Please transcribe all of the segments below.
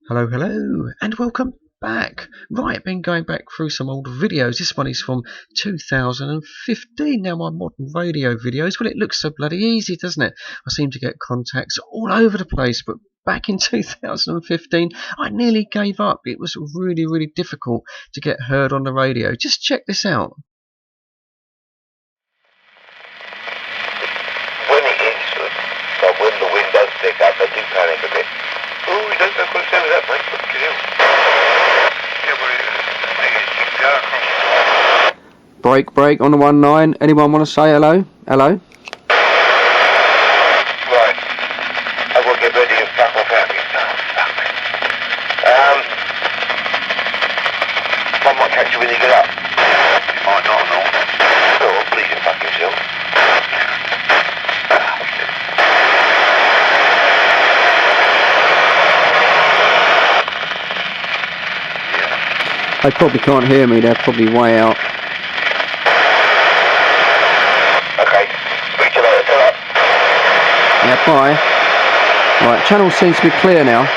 Hello, hello, and welcome back. Right, been going back through some old videos. This one is from 2015. Now, my modern radio videos, well, it looks so bloody easy, doesn't it? I seem to get contacts all over the place, but back in 2015, I nearly gave up. It was really, really difficult to get heard on the radio. Just check this out. When it is, but when the wind does pick up, I do panic a bit. Oh, you don't have to tell me that, mate. What can you do? Yeah, well, Break on the 19. Anyone want to say hello? Hello? right. I will get ready and fuck off out of here. Oh, fuck me. I might catch you when you get up. You might not, no. Oh, please you fuck yourself. They probably can't hear me, they're probably way out. Okay, speak to you later, tell up. Yeah, bye. Right, channel seems to be clear now.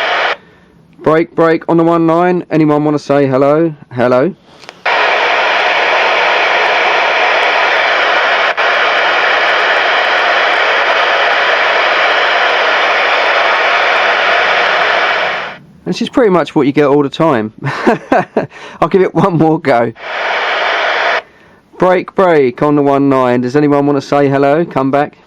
Break on the 19. Anyone want to say hello? Hello? This is pretty much what you get all the time. I'll give it one more go. Break on the 19. Does anyone want to say hello? Come back.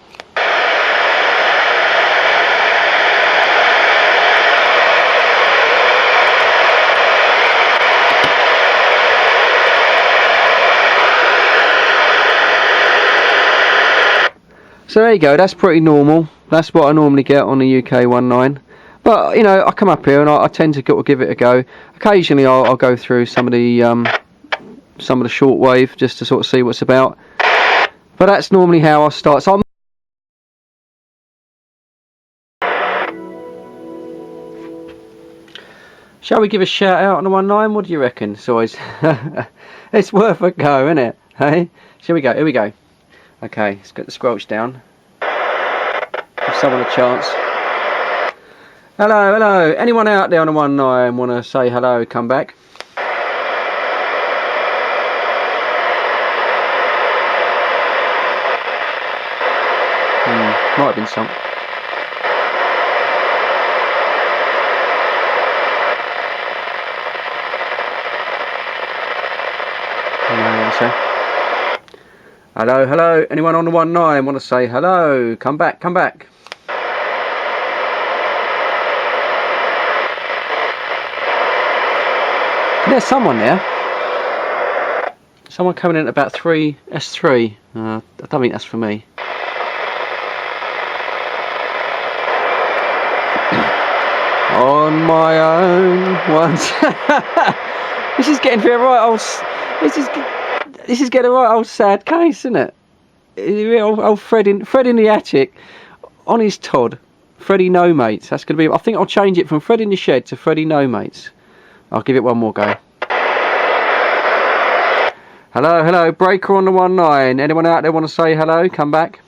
So there you go, that's pretty normal. That's what I normally get on the UK 19. But, you know, I come up here and I tend to give it a go. Occasionally I'll go through some of the shortwave just to sort of see what's about. But that's normally how I start. So shall we give a shout out on the 19? What do you reckon? It's always it's worth a go, isn't it? Hey? Shall we go? Here we go. Okay, let's get the squelch down. Give someone a chance. Hello. Anyone out there on the 19 want to say hello? Come back. Might have been some. Hello. Anyone on the 19 want to say hello? Come back. There's someone there. Someone coming in at about S3. I don't think that's for me. On my own once. This is getting to be a right old. This is getting a right old sad case, isn't it? Old Fred in the attic on his Todd. Freddy No Mates. That's going to be. I think I'll change it from Fred in the shed to Freddy No Mates. I'll give it one more go. Hello, breaker on the 19. Anyone out there want to say hello? Come back.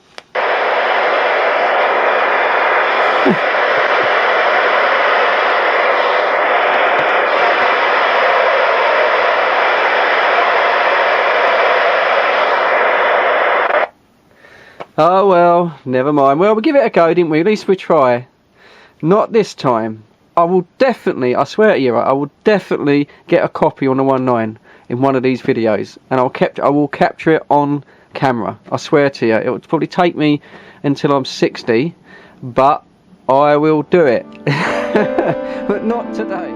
Oh well, never mind. Well, we give it a go, didn't we? At least we try. Not this time. I will definitely, I swear to you, I will definitely get a copy on the 19 in one of these videos, and I will capture it on camera. I swear to you, it will probably take me until I'm 60, but I will do it. But not today.